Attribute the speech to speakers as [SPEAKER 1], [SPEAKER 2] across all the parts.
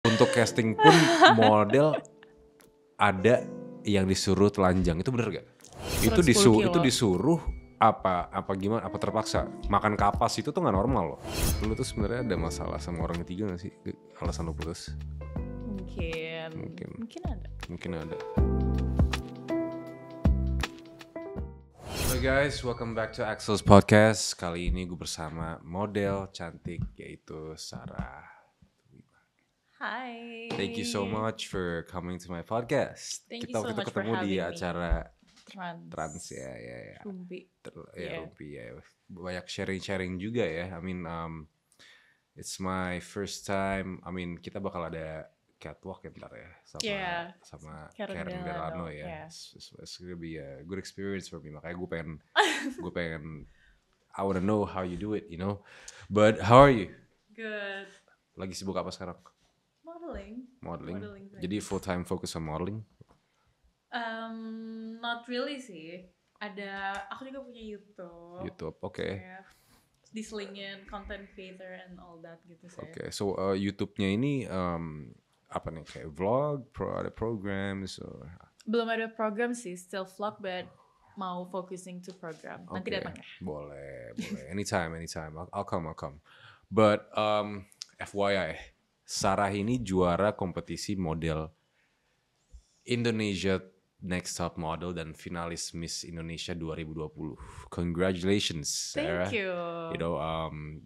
[SPEAKER 1] Untuk casting pun model ada yang disuruh telanjang, itu bener gak? Itu
[SPEAKER 2] 110 kilo.
[SPEAKER 1] itu disuruh apa gimana? Apa terpaksa? Makan kapas itu tuh nggak normal loh. Lu tuh sebenarnya ada masalah sama orang ketiga nggak sih? Alasan lu putus? Mungkin ada. Hey guys, welcome back to Axel's Podcast. Kali ini gue bersama model cantik yaitu Sarah.
[SPEAKER 2] Hi.
[SPEAKER 1] Thank you so much for coming to my podcast.
[SPEAKER 2] Thank you
[SPEAKER 1] Kita
[SPEAKER 2] so
[SPEAKER 1] waktu itu
[SPEAKER 2] much for
[SPEAKER 1] ketemu di
[SPEAKER 2] having me.
[SPEAKER 1] acara Trans ya.
[SPEAKER 2] Rumpi.
[SPEAKER 1] Rumpi ya. Banyak sharing juga ya. I mean, it's my first time. I mean, kita bakal ada catwalk ntar ya sama Karen Delano ya. It's gonna be a good experience for me. Makanya gue pengen I wanna know how you do it, you know. But how are you?
[SPEAKER 2] Good.
[SPEAKER 1] Lagi sibuk apa sekarang? Modeling. Jadi full time fokus on modeling?
[SPEAKER 2] Not really sih. Aku juga punya YouTube.
[SPEAKER 1] Oke. Okay.
[SPEAKER 2] Yeah. Diselingin content creator and all that gitu sih.
[SPEAKER 1] Oke, so YouTube-nya ini apa nih, kayak vlog, ada programs?
[SPEAKER 2] Belum ada program sih, still vlog, but mau focusing to program. Nanti datang ya.
[SPEAKER 1] Boleh. Anytime. I'll come. But FYI, Sarah ini juara kompetisi model Indonesia Next Top Model dan finalis Miss Indonesia 2020. Congratulations, Sarah.
[SPEAKER 2] Thank you.
[SPEAKER 1] You know,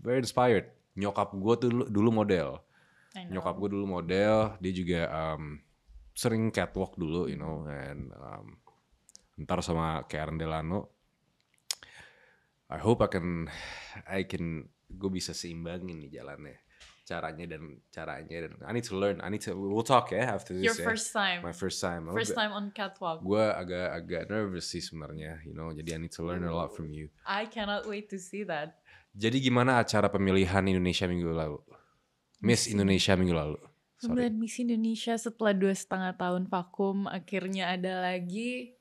[SPEAKER 1] very inspired. Nyokap gue tuh dulu model. Dia juga sering catwalk dulu, you know, and ntar sama Karen Delano. I hope gue bisa seimbangin nih jalannya. Caranya dan I need to learn. We'll talk ya after this. My first time.
[SPEAKER 2] First time on catwalk.
[SPEAKER 1] Gue agak nervous sih sebenarnya, you know. Jadi I need to learn a lot from you.
[SPEAKER 2] I cannot wait to see that.
[SPEAKER 1] Jadi gimana acara pemilihan Indonesia minggu lalu? Miss Indonesia minggu lalu.
[SPEAKER 2] Pemilihan Miss Indonesia setelah 2,5 tahun vakum akhirnya ada lagi.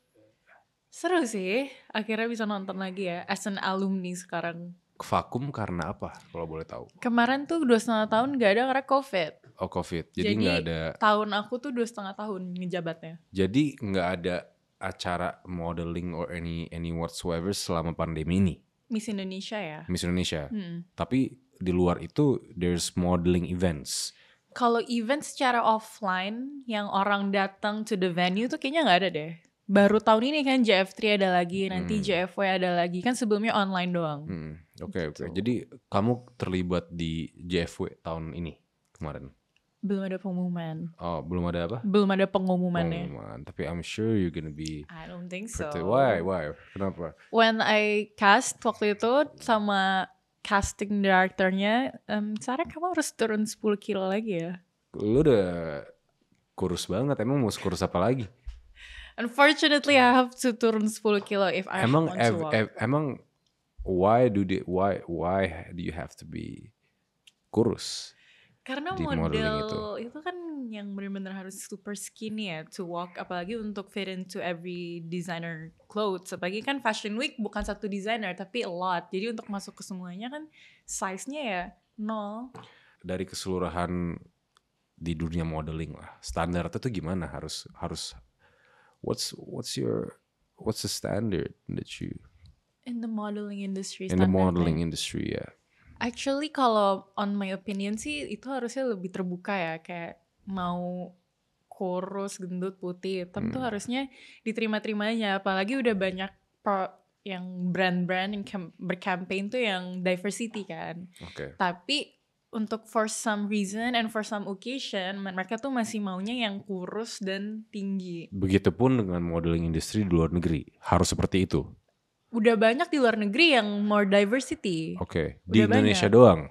[SPEAKER 2] Seru sih. Akhirnya bisa nonton lagi ya. As an alumni sekarang.
[SPEAKER 1] Vakum karena apa kalau boleh tahu?
[SPEAKER 2] Kemarin tuh 2,5 tahun gak ada karena COVID.
[SPEAKER 1] Oh, COVID. Jadi gak ada.
[SPEAKER 2] Tahun aku tuh 2,5 tahun ngejabatnya.
[SPEAKER 1] Jadi gak ada acara modeling or any whatsoever selama pandemi ini?
[SPEAKER 2] Miss Indonesia ya.
[SPEAKER 1] Miss Indonesia. Tapi di luar itu there's modeling events.
[SPEAKER 2] Kalau event secara offline yang orang datang to the venue tuh kayaknya gak ada deh. Baru tahun ini kan JF3 ada lagi, nanti JFW ada lagi. Kan sebelumnya online doang.
[SPEAKER 1] Oke. Jadi kamu terlibat di JFW tahun ini kemarin?
[SPEAKER 2] Belum ada pengumuman.
[SPEAKER 1] Oh, belum ada apa?
[SPEAKER 2] Belum ada pengumumannya.
[SPEAKER 1] Tapi I'm sure you're gonna be.
[SPEAKER 2] I don't think so.
[SPEAKER 1] Why? Kenapa?
[SPEAKER 2] When I cast waktu itu sama casting directornya, Sarah kamu harus turun 10 kilo lagi ya.
[SPEAKER 1] Lu udah kurus banget, emang mau kurus apa lagi?
[SPEAKER 2] Unfortunately, I have to turun 10 kilo if I want to walk.
[SPEAKER 1] Emang why do you have to be kurus?
[SPEAKER 2] Karena model itu kan yang benar-benar harus super skinny ya to walk, apalagi untuk fit into every designer clothes. Apalagi kan Fashion Week bukan satu designer tapi a lot. Jadi untuk masuk ke semuanya kan size-nya ya 0.
[SPEAKER 1] Dari keseluruhan di dunia modeling lah, standar itu gimana? Harus what's the standard that you
[SPEAKER 2] in the modeling industry?
[SPEAKER 1] In the modeling industry, ya. Yeah.
[SPEAKER 2] Actually kalau on my opinion sih itu harusnya lebih terbuka ya, kayak mau kurus, gendut, putih, tapi tuh harusnya diterima-terimanya. Apalagi udah banyak yang brand-brand yang bercampaign tuh yang diversity kan.
[SPEAKER 1] Okay.
[SPEAKER 2] Tapi untuk for some reason and for some occasion mereka tuh masih maunya yang kurus dan tinggi.
[SPEAKER 1] Begitupun dengan modeling industry di luar negeri, harus seperti itu.
[SPEAKER 2] Udah banyak di luar negeri yang more diversity.
[SPEAKER 1] Oke. Di Indonesia doang?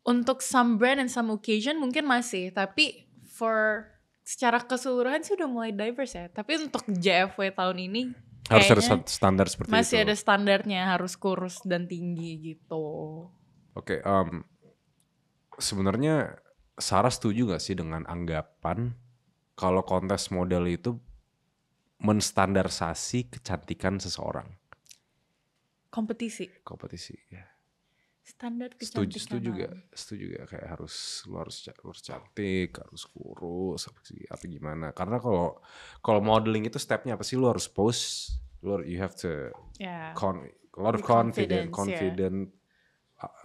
[SPEAKER 2] Untuk some brand and some occasion mungkin masih, tapi for secara keseluruhan sih udah mulai diverse ya. Tapi untuk JFW tahun ini
[SPEAKER 1] harus ada standar seperti
[SPEAKER 2] masih
[SPEAKER 1] itu.
[SPEAKER 2] Masih ada standarnya, harus kurus dan tinggi gitu.
[SPEAKER 1] Oke, sebenarnya Sarah setuju gak sih dengan anggapan kalau kontes model itu menstandarisasi kecantikan seseorang?
[SPEAKER 2] Kompetisi
[SPEAKER 1] ya.
[SPEAKER 2] Standar kecantikan.
[SPEAKER 1] Setuju juga kayak lu harus cantik, harus kurus apa gimana. Karena kalau modeling itu stepnya apa sih? Lu harus pose, you have to a lot of confident,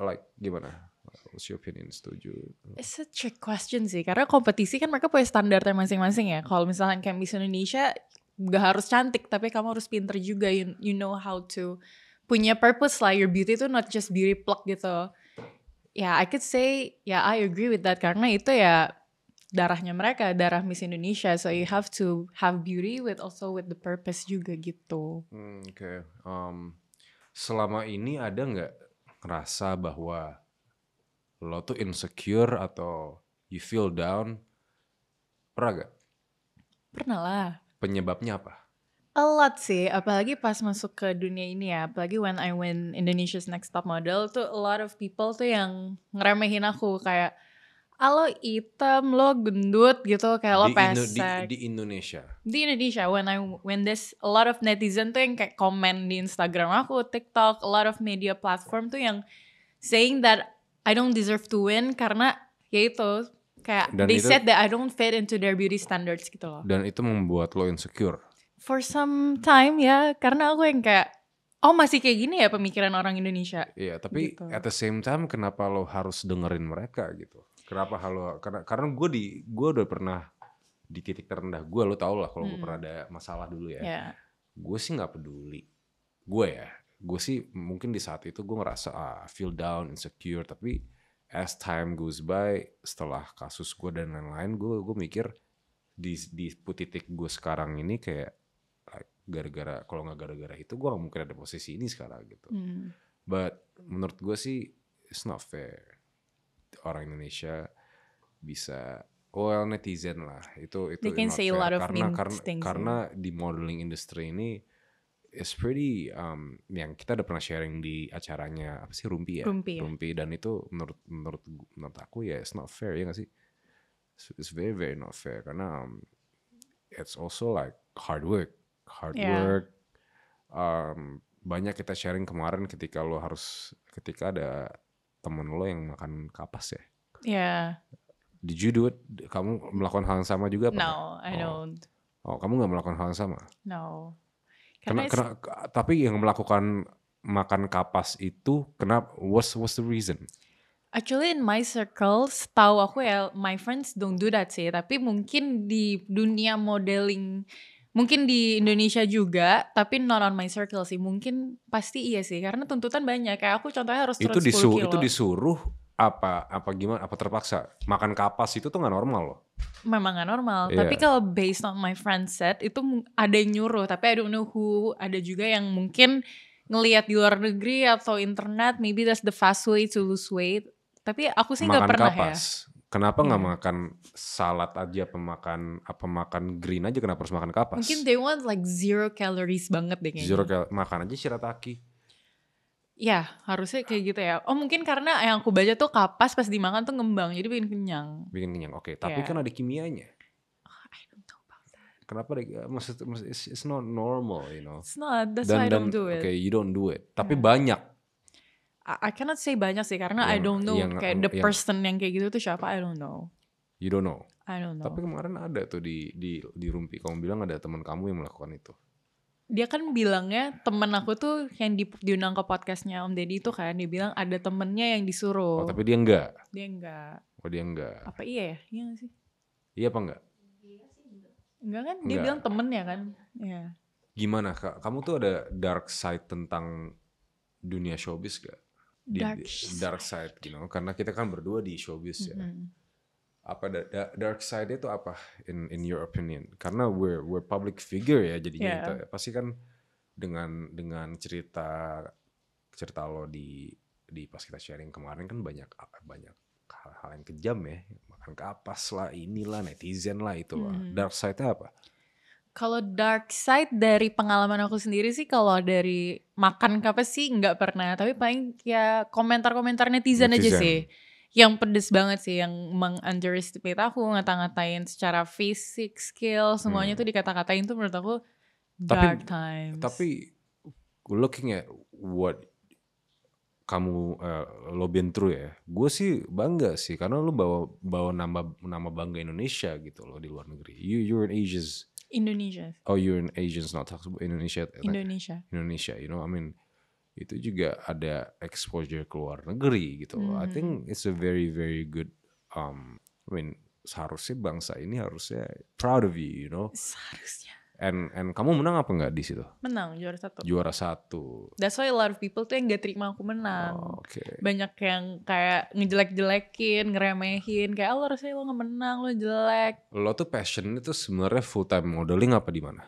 [SPEAKER 1] like gimana? What's your opinion? Setuju?
[SPEAKER 2] It's a trick question sih, karena kompetisi kan mereka punya standarnya masing-masing ya. Kalau misalnya kayak Miss Indonesia, gak harus cantik, tapi kamu harus pinter juga. You know how to punya purpose lah. Your beauty itu not just beauty plug gitu. Ya, I could say, I agree with that. Karena itu ya darahnya mereka, darah Miss Indonesia. So you have to have beauty with the purpose juga gitu.
[SPEAKER 1] Okay. Selama ini ada nggak ngerasa bahwa lo tuh insecure atau you feel down? Pernah gak?
[SPEAKER 2] Pernah lah.
[SPEAKER 1] Penyebabnya apa?
[SPEAKER 2] A lot sih, apalagi pas masuk ke dunia ini ya. Apalagi when I win Indonesia's Next Top Model tuh a lot of people tuh yang ngeremehin aku kayak lo hitam, lo gendut gitu, kayak lo pesek.
[SPEAKER 1] Di Indonesia?
[SPEAKER 2] Di Indonesia, when this a lot of netizen tuh yang kayak komen di Instagram aku, TikTok, a lot of media platform tuh yang saying that I don't deserve to win karena ya itu kayak they said that I don't fit into their beauty standards gitu loh.
[SPEAKER 1] Dan itu membuat lo insecure?
[SPEAKER 2] For some time ya, karena aku yang kayak masih kayak gini ya pemikiran orang Indonesia.
[SPEAKER 1] Iya, tapi gitu. At the same time kenapa lo harus dengerin mereka gitu? Kenapa karena gue udah pernah di titik terendah gue, lo tau lah kalau gue pernah ada masalah dulu ya. Yeah. Gue sih nggak peduli. Gue sih mungkin di saat itu gue ngerasa feel down, insecure, tapi as time goes by, setelah kasus gue dan lain-lain, gue mikir di titik gue sekarang ini kayak gara-gara, kalau nggak gara-gara itu gue gak mungkin ada posisi ini sekarang gitu. But menurut gue sih it's not fair. Orang Indonesia bisa, netizen lah itu
[SPEAKER 2] they can say fair. A lot of
[SPEAKER 1] karena di modeling industry ini it's pretty yang kita udah pernah sharing di acaranya apa sih Rumpi ya? Rumpi dan itu menurut aku ya it's not fair ya nggak sih? It's very very not fair karena it's also like hard work. Banyak kita sharing kemarin ketika ada temen lo yang makan kapas ya.
[SPEAKER 2] Yeah.
[SPEAKER 1] Did you do it? Kamu melakukan hal yang sama juga?
[SPEAKER 2] No, I don't.
[SPEAKER 1] Kamu nggak melakukan hal yang sama?
[SPEAKER 2] No.
[SPEAKER 1] Tapi yang melakukan makan kapas itu kenapa? What's the reason?
[SPEAKER 2] Actually in my circle, setahu aku ya, my friends don't do that sih. Tapi mungkin di dunia modeling, mungkin di Indonesia juga, tapi not on my circle sih. Mungkin pasti iya sih, karena tuntutan banyak. Kayak aku contohnya harus turun 10 kilo.
[SPEAKER 1] Itu disuruh apa gimana? Apa terpaksa? Makan kapas itu tuh nggak normal loh.
[SPEAKER 2] Memang gak normal, tapi kalau based on my friend set, itu ada yang nyuruh. Tapi I don't know who. Ada juga yang mungkin ngelihat di luar negeri atau internet, maybe that's the fast way to lose weight. Tapi aku sih gak pernah kapas.
[SPEAKER 1] Ya. Kenapa nggak makan salad aja, makan green aja, kenapa harus makan kapas?
[SPEAKER 2] Mungkin they want like 0 calories banget deh kayaknya.
[SPEAKER 1] Makan aja shirataki.
[SPEAKER 2] Ya harusnya kayak gitu ya. Mungkin karena yang aku baca tuh kapas pas dimakan tuh ngembang, jadi bikin kenyang.
[SPEAKER 1] Oke. Tapi kan ada kimianya.
[SPEAKER 2] I don't know about that.
[SPEAKER 1] Kenapa maksud it's not normal, you know.
[SPEAKER 2] It's not, that's why I don't do it.
[SPEAKER 1] Okay, you don't do it. Tapi banyak.
[SPEAKER 2] I cannot say banyak sih karena I don't know kayak the person yang kayak gitu tuh siapa, I don't know.
[SPEAKER 1] You don't know?
[SPEAKER 2] I don't know.
[SPEAKER 1] Tapi kemarin ada tuh di Rumpi, kamu bilang ada teman kamu yang melakukan itu.
[SPEAKER 2] Dia kan bilangnya temen aku tuh yang diundang ke podcastnya Om Deddy itu kan, dia bilang ada temennya yang disuruh.
[SPEAKER 1] Tapi dia enggak?
[SPEAKER 2] Dia enggak.
[SPEAKER 1] Dia enggak.
[SPEAKER 2] Apa iya ya? Iya gak sih?
[SPEAKER 1] Iya apa enggak?
[SPEAKER 2] Enggak kan? Dia bilang temennya kan? Iya.
[SPEAKER 1] Gimana Kak? Kamu tuh ada dark side tentang dunia showbiz gak? Dark side, you know? Karena kita kan berdua di showbiz ya. Apa dark side itu apa in your opinion? Karena we're public figure ya jadinya kita pasti kan dengan cerita lo di pas kita sharing kemarin kan banyak hal-hal yang kejam ya, makan kapas lah, inilah netizen lah itu lah. Dark side-nya apa?
[SPEAKER 2] Kalau dark side dari pengalaman aku sendiri sih, kalau dari makan kapas sih nggak pernah, tapi paling ya komentar-komentar netizen aja sih. Yang pedes banget sih, yang meng-underestimate aku, ngata-ngatain secara fisik, skill, semuanya tuh dikata-katain tuh menurut aku dark times.
[SPEAKER 1] Tapi looking at what kamu lo been through ya. Gue sih bangga sih karena lo bawa nama bangga Indonesia gitu loh di luar negeri. You're an Asians.
[SPEAKER 2] Indonesia.
[SPEAKER 1] Oh, you're an Asians, not Indonesia.
[SPEAKER 2] Indonesia.
[SPEAKER 1] You know, I mean itu juga ada exposure ke luar negeri gitu loh. I think it's a very very good. I mean seharusnya bangsa ini harusnya proud of you know.
[SPEAKER 2] Seharusnya.
[SPEAKER 1] And kamu menang apa nggak di situ?
[SPEAKER 2] Menang, juara 1.
[SPEAKER 1] Juara 1.
[SPEAKER 2] That's why a lot of people tuh yang gak terima aku menang.
[SPEAKER 1] Okay.
[SPEAKER 2] Banyak yang kayak ngejelek-jelekin, ngeremehin, kayak lo harusnya lo gak menang, lo jelek.
[SPEAKER 1] Lo tuh passion itu sebenarnya full time modeling apa di mana?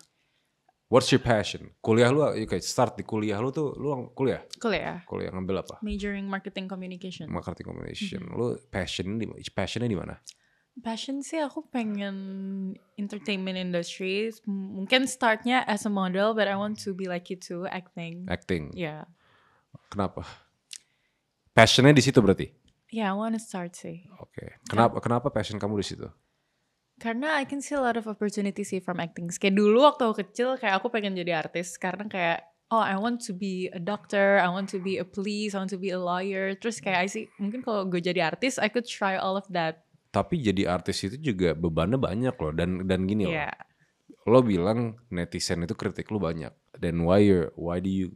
[SPEAKER 1] What's your passion? Kuliah lu kayak start di kuliah lu tuh lu kuliah? Kuliah ngambil apa?
[SPEAKER 2] Majoring marketing communication.
[SPEAKER 1] Lu passionnya di mana?
[SPEAKER 2] Passion sih aku pengen entertainment industry. Mungkin startnya as a model, but I want to be like you too, acting. Yeah.
[SPEAKER 1] Kenapa? Passionnya di situ berarti?
[SPEAKER 2] Yeah, I want to start sih.
[SPEAKER 1] Oke. Kenapa passion kamu di situ?
[SPEAKER 2] Karena I can see a lot of opportunity sih from acting. Kayak dulu waktu aku kecil kayak aku pengen jadi artis karena kayak I want to be a doctor, I want to be a police, I want to be a lawyer. Terus kayak I see mungkin kalau gue jadi artis I could try all of that.
[SPEAKER 1] Tapi jadi artis itu juga bebannya banyak loh dan gini loh. Lo bilang netizen itu kritik lo banyak. Dan why do you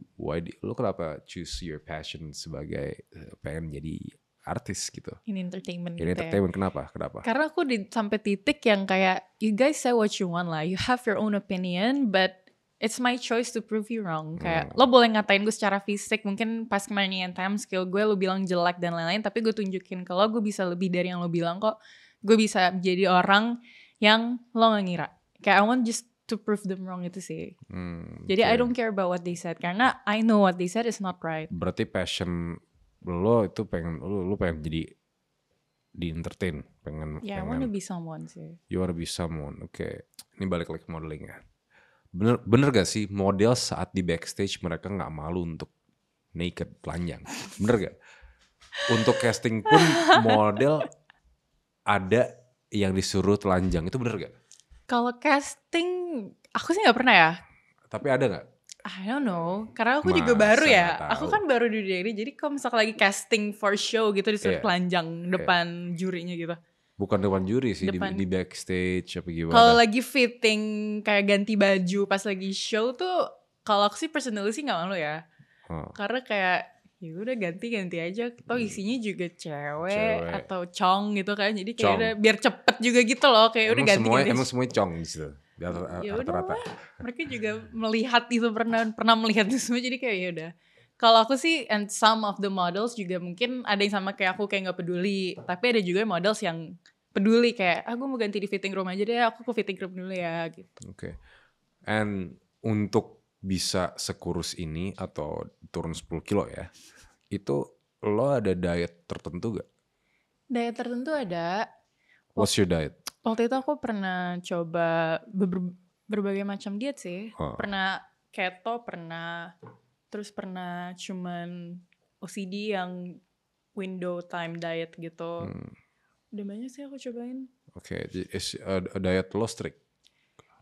[SPEAKER 1] lo kenapa choose your passion sebagai pengen jadi artis gitu?
[SPEAKER 2] In entertainment
[SPEAKER 1] gitu. Entertainment ya. Kenapa?
[SPEAKER 2] Karena aku sampai titik yang kayak you guys say what you want lah. You have your own opinion, but it's my choice to prove you wrong. Kayak lo boleh ngatain gue secara fisik, mungkin pas kemarin time skill gue lo bilang jelek dan lain-lain, tapi gue tunjukin kalau gue bisa lebih dari yang lo bilang kok. Gue bisa jadi orang yang lo gak ngira. Kayak I want just to prove them wrong itu sih. Jadi I don't care about what they said karena I know what they said is not right.
[SPEAKER 1] Berarti passion lo itu pengen jadi di entertain, pengen.
[SPEAKER 2] I want to be someone sih.
[SPEAKER 1] You want to be someone, okay. Ini balik lagi modeling ya. Bener gak sih model saat di backstage mereka nggak malu untuk naked, telanjang? Bener gak? Untuk casting pun model ada yang disuruh telanjang, itu bener gak?
[SPEAKER 2] Kalau casting aku sih nggak pernah ya.
[SPEAKER 1] Tapi ada nggak?
[SPEAKER 2] I don't know, karena aku juga baru ya. Aku kan baru di dunia ini, jadi kalau misalnya lagi casting for show gitu disuruh telanjang depan jurinya gitu.
[SPEAKER 1] Bukan depan juri sih, di backstage apa gimana?
[SPEAKER 2] Kalau lagi fitting kayak ganti baju pas lagi show tuh, kalau aku sih personally sih nggak malu ya. Karena kayak ya udah ganti aja. Toh isinya juga cewek atau cong gitu kan, jadi kayak udah biar cepet juga gitu loh, kayak udah ganti.
[SPEAKER 1] Emang semuanya cong gitu.
[SPEAKER 2] Ya udah lah, mereka juga melihat itu pernah melihat itu semua, jadi kayak ya udah. Kalau aku sih, and some of the models juga mungkin ada yang sama kayak aku, kayak nggak peduli. Tapi ada juga models yang peduli, kayak gue mau ganti di fitting room aja deh, aku ke fitting room dulu ya gitu.
[SPEAKER 1] Oke. And untuk bisa sekurus ini atau turun 10 kilo ya, itu lo ada diet tertentu gak?
[SPEAKER 2] Diet tertentu ada.
[SPEAKER 1] What's your diet?
[SPEAKER 2] Waktu itu aku pernah coba berbagai macam diet sih. Pernah keto, terus pernah cuman OCD yang window time diet gitu. Udah banyak sih aku cobain.
[SPEAKER 1] Oke, diet lo strict?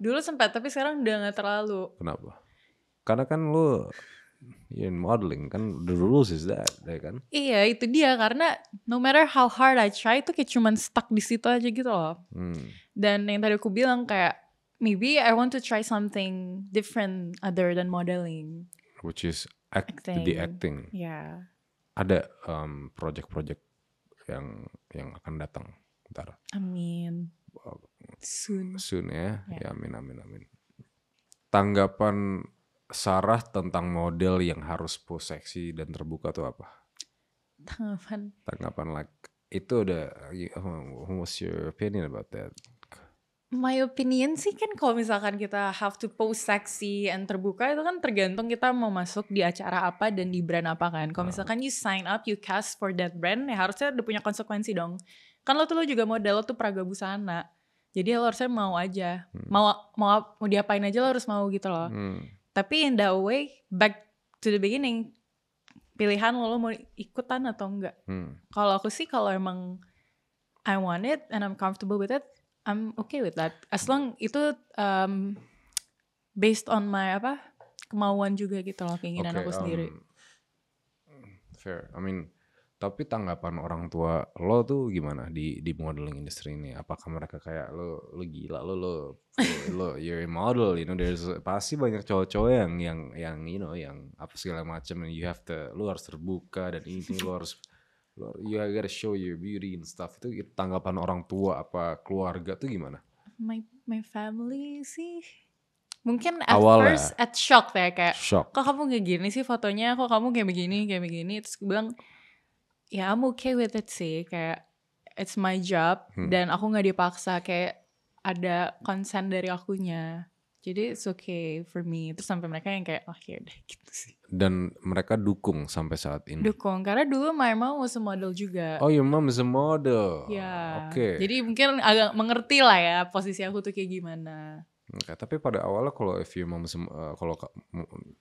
[SPEAKER 2] Dulu sempat, tapi sekarang udah gak terlalu.
[SPEAKER 1] Kenapa? Karena kan lo modeling kan, the rules is that, ya kan?
[SPEAKER 2] Iya, itu dia, karena no matter how hard I try, itu kayak cuman stuck di situ aja gitu loh. Dan yang tadi aku bilang kayak, maybe I want to try something different other than modeling.
[SPEAKER 1] Which is acting.
[SPEAKER 2] Yeah.
[SPEAKER 1] Ada project-project yang akan datang ntar.
[SPEAKER 2] Amin. Soon
[SPEAKER 1] ya. Ya amin. Tanggapan Sarah tentang model yang harus pose seksi dan terbuka tuh apa? Tanggapan like itu udah. What's your opinion about that?
[SPEAKER 2] My opinion sih kan kalau misalkan kita have to pose sexy and terbuka, itu kan tergantung kita mau masuk di acara apa dan di brand apa kan. Kalau misalkan you sign up, you cast for that brand, ya harusnya udah punya konsekuensi dong. Kan lo juga model, lo tuh peraga busana. Jadi lo harusnya mau aja. Mau diapain aja lo harus mau gitu loh. Tapi in that way, back to the beginning, pilihan lo mau ikutan atau enggak. Kalau aku sih, kalau emang I want it and I'm comfortable with it, I'm okay with that. As long itu based on my kemauan juga gitu loh, keinginan aku sendiri.
[SPEAKER 1] fair. I mean, tapi tanggapan orang tua lo tuh gimana di modeling industry ini? Apakah mereka kayak lo gila lo you're a model, you know, there's pasti banyak cowok-cowok yang you know, yang apa segala macam, and you have to, lo harus terbuka dan ini lo harus you gotta show your beauty and stuff. Itu tanggapan orang tua apa keluarga tuh gimana?
[SPEAKER 2] My family sih mungkin at first at shock ya, kayak kok kamu kayak gini sih fotonya, kok kamu kayak begini, terus gue bilang ya I'm okay with it sih, kayak it's my job dan aku nggak dipaksa, kayak ada consent dari akunya, jadi it's okay for me. Terus sampai mereka yang kayak ya udah gitu sih.
[SPEAKER 1] Dan mereka dukung sampai saat ini?
[SPEAKER 2] Dukung, karena dulu my mom was a model juga.
[SPEAKER 1] Oh, your mom is a model.
[SPEAKER 2] Ya,
[SPEAKER 1] okay.
[SPEAKER 2] Jadi mungkin agak mengerti lah ya posisi aku tuh kayak gimana.
[SPEAKER 1] Okay, tapi pada awalnya kalau if your mom kalau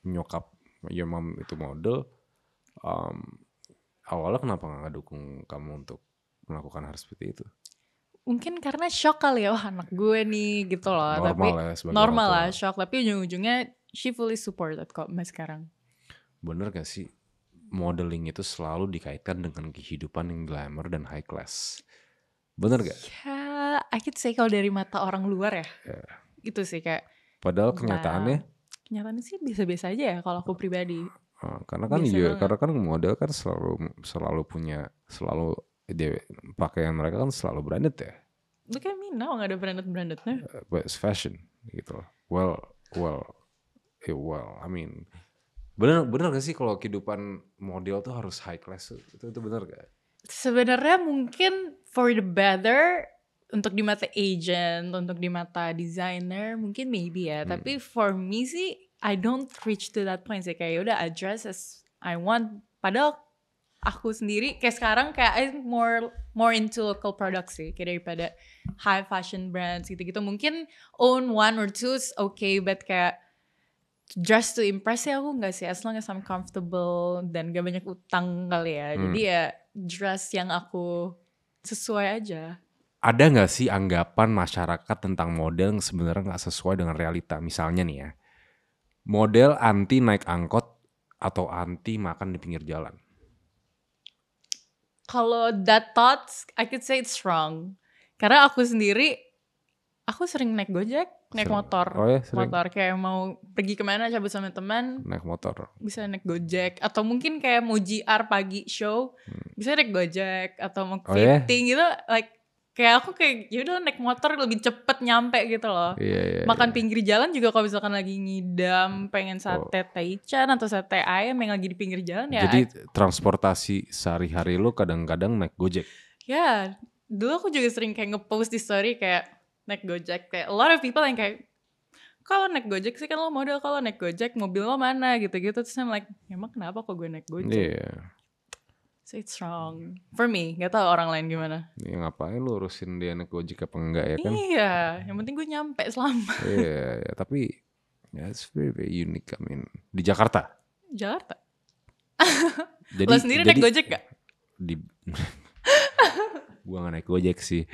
[SPEAKER 1] nyokap your mom itu model, awalnya kenapa nggak dukung kamu untuk melakukan hal seperti itu?
[SPEAKER 2] Mungkin karena shock kali ya, anak gue nih gitu loh.
[SPEAKER 1] Normal
[SPEAKER 2] lah shock, tapi ujung-ujungnya she fully supported kok mas sekarang.
[SPEAKER 1] Bener gak sih modeling itu selalu dikaitkan dengan kehidupan yang glamour dan high class? Bener gak?
[SPEAKER 2] Ya, I could say kalau dari mata orang luar ya. Itu sih kayak.
[SPEAKER 1] Padahal kenyataannya
[SPEAKER 2] sih biasa-biasa aja ya kalau aku pribadi.
[SPEAKER 1] Karena kan model kan selalu punya pakaian mereka kan selalu branded ya.
[SPEAKER 2] Look at me now, nggak ada brandednya.
[SPEAKER 1] But it's fashion gitu. Well, I mean, bener gak sih kalau kehidupan model tuh harus high class? Itu bener gak?
[SPEAKER 2] Sebenarnya mungkin for the better. Untuk di mata agent, untuk di mata designer, mungkin maybe ya. Tapi for me sih, I don't reach to that point sih. Kayak udah address as I want. Padahal aku sendiri kayak sekarang kayak I'm more into local products sih. Kayak daripada high fashion brands gitu-gitu. Mungkin own one or two is okay. But kayak dress to impress ya aku nggak sih. As long as I'm comfortable dan gak banyak utang kali ya. Jadi ya dress yang aku sesuai aja.
[SPEAKER 1] Ada nggak sih anggapan masyarakat tentang model yang sebenarnya nggak sesuai dengan realita? Misalnya nih ya, model anti naik angkot atau anti makan di pinggir jalan.
[SPEAKER 2] Kalau that thoughts, I could say it's wrong. Karena aku sendiri, aku sering naik Gojek, naik motor.
[SPEAKER 1] Oh ya, sering.
[SPEAKER 2] Motor kayak mau pergi kemana, cabut sama teman.
[SPEAKER 1] Naik motor.
[SPEAKER 2] Bisa naik Gojek. Atau mungkin kayak mau GR pagi show, bisa naik Gojek. Atau mau fitting gitu, like kayak aku kayak yaudah naik motor lebih cepet nyampe gitu loh. Makan pinggir jalan juga kalau misalkan lagi ngidam pengen sate taichan atau sate ayam yang lagi di pinggir jalan ya.
[SPEAKER 1] Jadi transportasi sehari-hari lo kadang-kadang naik Gojek?
[SPEAKER 2] Ya, dulu aku juga sering kayak ngepost di story kayak naik Gojek. Kayak a lot of people yang kayak kalau naik Gojek sih kan lo model, kalau naik Gojek mobil lo mana gitu-gitu. Terus I'm like, emang kenapa kok gue naik Gojek? So it's wrong. For me, gak tau orang lain gimana.
[SPEAKER 1] Ya ngapain lu urusin dia naik Gojek apa enggak ya kan?
[SPEAKER 2] Iya, yang penting gue nyampe selamat.
[SPEAKER 1] Iya, tapi ya it's very, very unique. I mean, di Jakarta?
[SPEAKER 2] Jakarta. Lo sendiri naik Gojek gak?
[SPEAKER 1] Gue gak naik Gojek sih.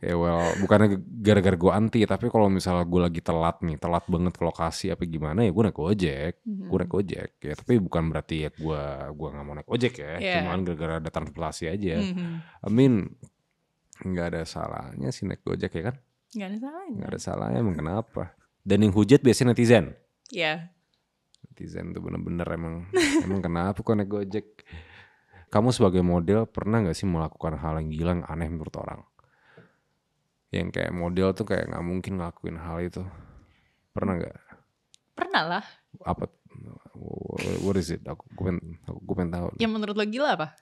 [SPEAKER 1] Ya well, bukannya gara-gara gue anti, tapi kalau misalnya gue lagi telat banget ke lokasi apa gimana ya gue naik Gojek. Gue naik Gojek ya, tapi bukan berarti ya gue nggak mau naik Gojek ya. Cuman gara-gara ada transportasi aja. I mean, nggak ada salahnya sih naik Gojek ya kan?
[SPEAKER 2] Nggak ada salahnya.
[SPEAKER 1] Nggak ada salahnya, emang kenapa? Dan yang hujat biasanya netizen.
[SPEAKER 2] Iya.
[SPEAKER 1] Netizen tuh bener-bener emang kenapa kok naik Gojek? Kamu sebagai model pernah nggak sih melakukan hal yang gila, yang aneh menurut orang? Yang kayak model tuh kayak gak mungkin ngelakuin hal itu. Pernah gak?
[SPEAKER 2] Pernah lah.
[SPEAKER 1] Apa? What is it? Gue pengen tahu.
[SPEAKER 2] Yang menurut lo gila apa?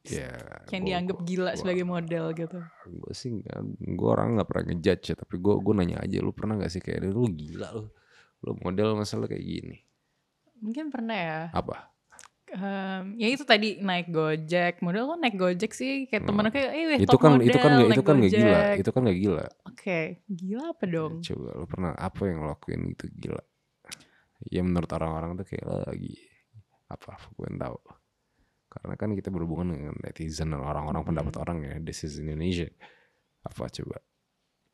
[SPEAKER 1] Ya.
[SPEAKER 2] Yang dianggap gila sebagai model gitu.
[SPEAKER 1] Gue sih, gue orang gak pernah ngejudge ya. Tapi gue nanya aja, lu pernah gak sih kayak lu gila lu model masalah kayak gini?
[SPEAKER 2] Mungkin pernah ya.
[SPEAKER 1] Apa?
[SPEAKER 2] Ya itu tadi naik Gojek. Model lo naik Gojek sih kayak temen kayak
[SPEAKER 1] itu kan gak gila.
[SPEAKER 2] Oke, gila apa dong?
[SPEAKER 1] Ya, coba lo pernah apa yang lo lakuin gitu gila? Ya menurut orang-orang tuh kayak lo lagi apa? Gue tahu. Karena kan kita berhubungan dengan netizen dan orang-orang pendapat orang ya. This is Indonesia. Apa coba?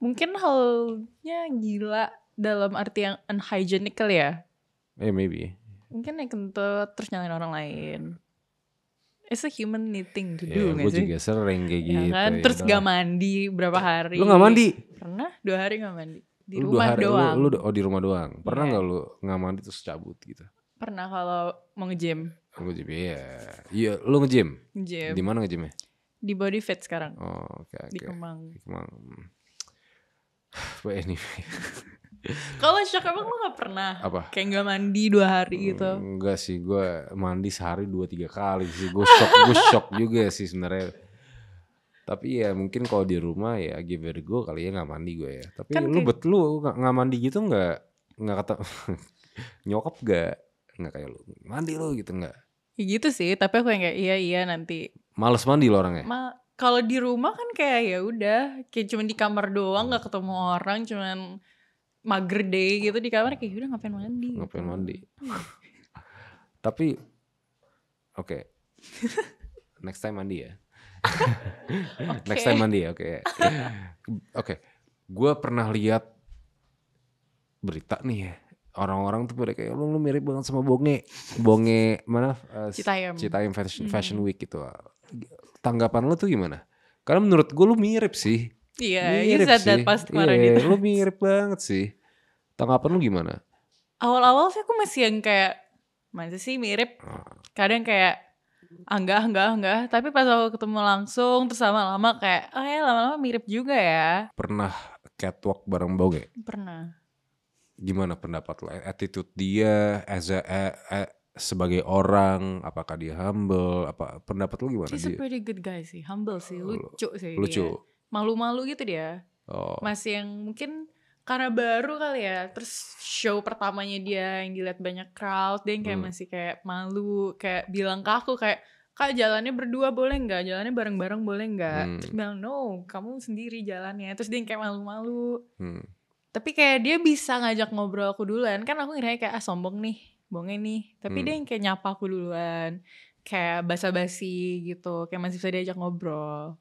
[SPEAKER 2] Mungkin halnya gila dalam arti yang unhygienic kali ya?
[SPEAKER 1] Maybe.
[SPEAKER 2] Mungkin naik kentut terus nyalain orang lain. It's a human thing to
[SPEAKER 1] Ya,
[SPEAKER 2] do gak
[SPEAKER 1] gue
[SPEAKER 2] sih?
[SPEAKER 1] juga sering kayak
[SPEAKER 2] Ya
[SPEAKER 1] gitu.
[SPEAKER 2] kan?
[SPEAKER 1] Ya
[SPEAKER 2] Terus
[SPEAKER 1] udah.
[SPEAKER 2] gak mandi berapa hari.
[SPEAKER 1] Lu gak mandi?
[SPEAKER 2] Pernah 2 hari gak mandi. Di
[SPEAKER 1] Lu 2
[SPEAKER 2] rumah
[SPEAKER 1] hari,
[SPEAKER 2] doang.
[SPEAKER 1] Lu di rumah doang. Pernah
[SPEAKER 2] Iya.
[SPEAKER 1] gak lu gak mandi terus cabut gitu?
[SPEAKER 2] Pernah kalau mau nge-gym.
[SPEAKER 1] Nge-gym, iya. Iya, lu nge-gym?
[SPEAKER 2] Nge-gym.
[SPEAKER 1] Di mana nge-gymnya?
[SPEAKER 2] Di Body Fit sekarang.
[SPEAKER 1] Oh, oke.
[SPEAKER 2] Di Kemang.
[SPEAKER 1] Di Kemang. But anyway.
[SPEAKER 2] Kalau shock emang lu gak pernah?
[SPEAKER 1] Apa?
[SPEAKER 2] Kayak gak mandi 2 hari gitu?
[SPEAKER 1] Enggak sih, gue mandi sehari 2-3 kali sih. Gue shock juga sih sebenarnya. Tapi ya mungkin kalau di rumah ya give it a go kali ya gak mandi gue ya. Tapi kan lu betul gak mandi gitu gak kata nyokap gak kayak lu mandi lu gitu gak?
[SPEAKER 2] Ya gitu sih, tapi aku yang kayak iya nanti.
[SPEAKER 1] Males mandi lo orangnya?
[SPEAKER 2] Kalau di rumah kan kayak ya udah, kayak cuma di kamar doang, nggak ketemu orang, cuman mager day gitu di kamar kayak udah ngapain mandi?
[SPEAKER 1] Ngapain gitu. Mandi? Tapi oke. Next time mandi ya. Next time mandi ya, oke. Oke. Gue pernah lihat berita nih ya. Orang-orang tuh pada kayak lu mirip banget sama Bonge mana? Citayam Fashion Week gitu. Tanggapan lu tuh gimana? Karena menurut gue lu mirip sih.
[SPEAKER 2] Iya, you said that pas kemarin
[SPEAKER 1] gitu. Lu mirip banget sih. Tanggapan lu gimana?
[SPEAKER 2] Awal-awal sih aku masih yang kayak masa sih mirip. Kadang kayak enggak. Tapi pas aku ketemu langsung terus lama-lama kayak lama-lama mirip juga ya.
[SPEAKER 1] Pernah catwalk bareng Bonge?
[SPEAKER 2] Pernah.
[SPEAKER 1] Gimana pendapat lo? Attitude dia sebagai orang, apakah dia humble? Apa pendapat lo gimana?
[SPEAKER 2] He's a pretty good guy sih, humble sih, lucu sih.
[SPEAKER 1] Lucu.
[SPEAKER 2] Dia. Malu-malu gitu dia.
[SPEAKER 1] Oh.
[SPEAKER 2] Masih yang mungkin karena baru kali ya. Terus show pertamanya dia yang dilihat banyak crowd, dia yang kayak masih kayak malu, kayak bilang ke aku kayak, Kak jalannya berdua boleh nggak? Jalannya bareng-bareng boleh nggak? Terus bilang no, kamu sendiri jalannya. Terus dia yang kayak malu-malu. Tapi kayak dia bisa ngajak ngobrol aku duluan. Kan aku ngira kayak sombong nih, Bonge nih. Tapi dia yang kayak nyapa aku duluan. Kayak basa-basi gitu. Kayak masih bisa diajak ngobrol.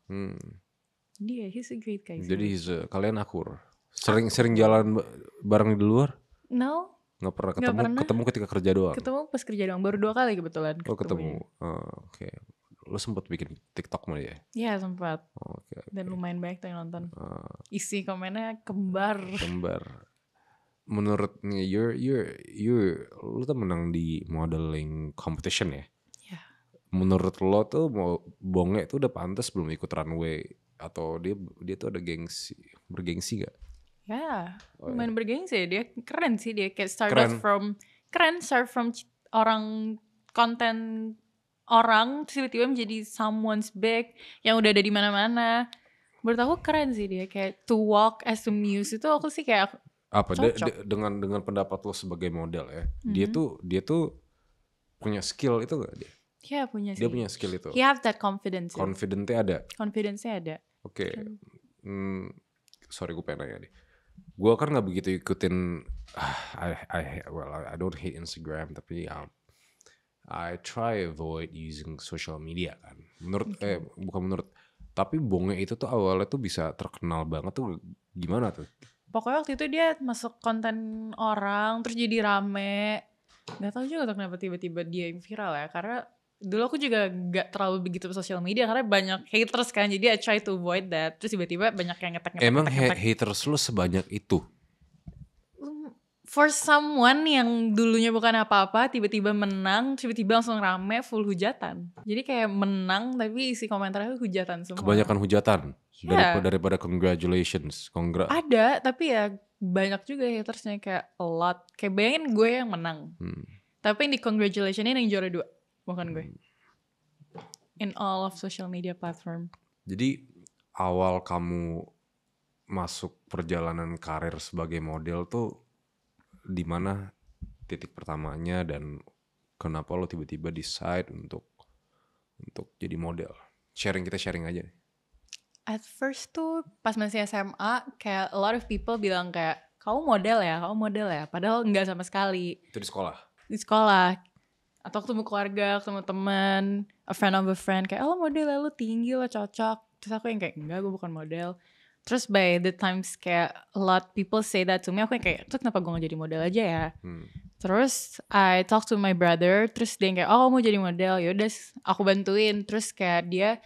[SPEAKER 2] Dia he's a great guy.
[SPEAKER 1] Jadi kalian akur? Sering jalan bareng di luar?
[SPEAKER 2] No.
[SPEAKER 1] Gak pernah ketemu ketika kerja doang?
[SPEAKER 2] Ketemu pas kerja doang. Baru 2 kali kebetulan.
[SPEAKER 1] Oh ketemu. Oke. Lo sempet bikin TikTok malah ya?
[SPEAKER 2] Iya sempat.
[SPEAKER 1] Okay.
[SPEAKER 2] Dan lumayan banyak tuh yang nonton. Isi komennya kembar.
[SPEAKER 1] Menurut nih, lo tuh menang di modeling competition ya?
[SPEAKER 2] Iya.
[SPEAKER 1] Menurut lo tuh Bonge tuh udah pantas belum ikut runway? Atau dia tuh ada bergengsi gak?
[SPEAKER 2] Ya, lumayan bergengsi. Dia keren sih, dia kayak start from orang konten orang terus tiba-tiba menjadi someone's big yang udah ada di mana-mana. Menurut aku keren sih dia, kayak to walk as a muse itu aku sih kayak
[SPEAKER 1] apa dengan pendapat lo sebagai model ya. Dia tuh punya skill itu gak dia?
[SPEAKER 2] Ya punya sih.
[SPEAKER 1] Dia punya skill itu.
[SPEAKER 2] He have that confidence.
[SPEAKER 1] Confidence-nya ada.
[SPEAKER 2] Confidence-nya ada.
[SPEAKER 1] Oke. Sorry gue pengen nanya deh. Gue kan gak begitu ikutin I don't hate Instagram tapi I try avoid using social media kan. Bukan menurut, tapi Bonge itu tuh awalnya tuh bisa terkenal banget tuh gimana tuh?
[SPEAKER 2] Pokoknya waktu itu dia masuk konten orang terus jadi rame. Gak tahu juga tuh kenapa tiba-tiba dia yang viral ya. Karena dulu aku juga gak terlalu begitu social media karena banyak haters kan. Jadi I try to avoid that. Terus tiba-tiba banyak yang ngetek.
[SPEAKER 1] Emang haters lu sebanyak itu?
[SPEAKER 2] For someone yang dulunya bukan apa-apa, tiba-tiba menang, tiba-tiba langsung rame, full hujatan. Jadi kayak menang, tapi isi komentarnya hujatan semua.
[SPEAKER 1] Kebanyakan hujatan? Daripada congratulations.
[SPEAKER 2] Ada, tapi ya banyak juga hatersnya kayak a lot. Kayak bayangin gue yang menang. Tapi yang di congratulations ini yang juara 2, bukan gue. In all of social media platform.
[SPEAKER 1] Jadi awal kamu masuk perjalanan karir sebagai model tuh di mana titik pertamanya dan kenapa lo tiba-tiba decide untuk jadi model? Kita sharing aja.
[SPEAKER 2] At first tuh pas masih SMA kayak a lot of people bilang kayak kamu model ya, padahal enggak sama sekali.
[SPEAKER 1] Itu di sekolah? Di
[SPEAKER 2] sekolah. Atau ketemu keluarga, ketemu teman, a friend of a friend kayak lo model ya, lo tinggi, lo cocok. Terus aku yang kayak enggak, gue bukan model. Terus by the times kayak a lot people say that to me, aku yang kayak, terus kenapa gue gak jadi model aja ya? Terus I talk to my brother, terus dia kayak mau jadi model, yaudah aku bantuin. Terus kayak dia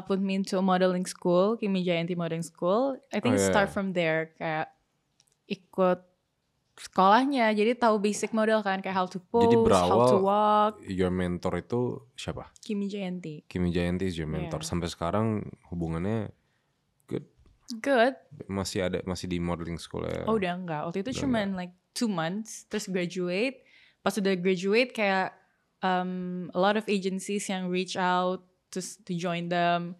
[SPEAKER 2] put me into a modeling school, Kimi Jayanti Modeling School. I think start from there, kayak ikut sekolahnya, jadi tahu basic model kan, kayak how to pose, how to walk.
[SPEAKER 1] Your mentor itu siapa?
[SPEAKER 2] Kimi Jayanti.
[SPEAKER 1] Kimi Jayanti is your mentor. Sampai sekarang hubungannya
[SPEAKER 2] good.
[SPEAKER 1] Masih di modeling school ya?
[SPEAKER 2] Oh udah enggak, waktu itu cuman like 2 months, terus graduate. Pas udah graduate kayak a lot of agencies yang reach out to join them.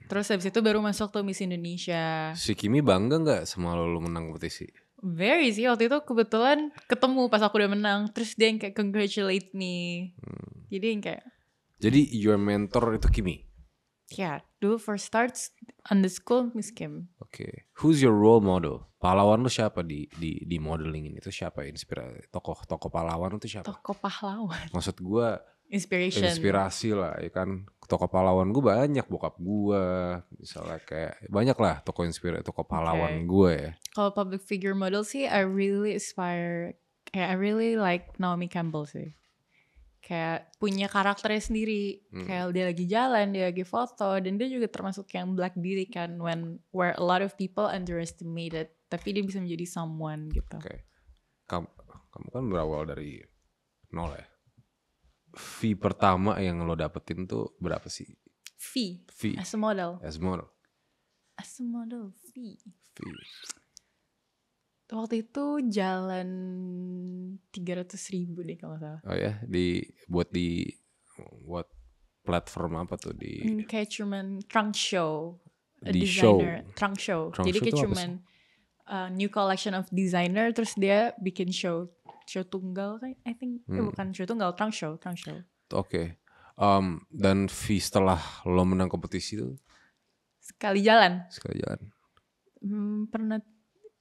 [SPEAKER 2] Terus habis itu baru masuk tuh Miss Indonesia.
[SPEAKER 1] Si Kimi bangga gak sama lo menang kompetisi?
[SPEAKER 2] Very sih, waktu itu kebetulan ketemu pas aku udah menang. Terus dia yang kayak congratulate me. Jadi yang kayak,
[SPEAKER 1] jadi your mentor itu Kimi?
[SPEAKER 2] Ya, dulu first starts on the school Miss Kim.
[SPEAKER 1] Okay. Who's your role model? Pahlawan lu siapa di modeling ini? Itu siapa inspirasi? Tokoh pahlawan itu siapa?
[SPEAKER 2] Tokoh pahlawan.
[SPEAKER 1] Maksud gue inspirasi lah ya kan. Tokoh pahlawan gue banyak, bokap gue misalnya, kayak banyak lah tokoh pahlawan gue ya.
[SPEAKER 2] Kalau public figure model sih I really really like Naomi Campbell sih. Kayak punya karakternya sendiri. Kayak dia lagi jalan, dia lagi foto, dan dia juga termasuk yang black beauty kan, where a lot of people underestimated, tapi dia bisa menjadi someone gitu.
[SPEAKER 1] Okay. Kamu kan berawal dari nol ya. Fee pertama yang lo dapetin tuh berapa sih?
[SPEAKER 2] Fee. As a model. Fee. Waktu itu jalan 300.000 deh kalau salah.
[SPEAKER 1] Oh ya, buat platform apa tuh di?
[SPEAKER 2] Kayak cuman trunk show.
[SPEAKER 1] Di
[SPEAKER 2] designer,
[SPEAKER 1] show.
[SPEAKER 2] Trunk show. Jadi kayak cuman new collection of designer, terus dia bikin show tunggal kan, I think. Bukan show tunggal, trunk show.
[SPEAKER 1] Oke. Dan fee setelah lo menang kompetisi itu?
[SPEAKER 2] Sekali jalan.
[SPEAKER 1] Pernah.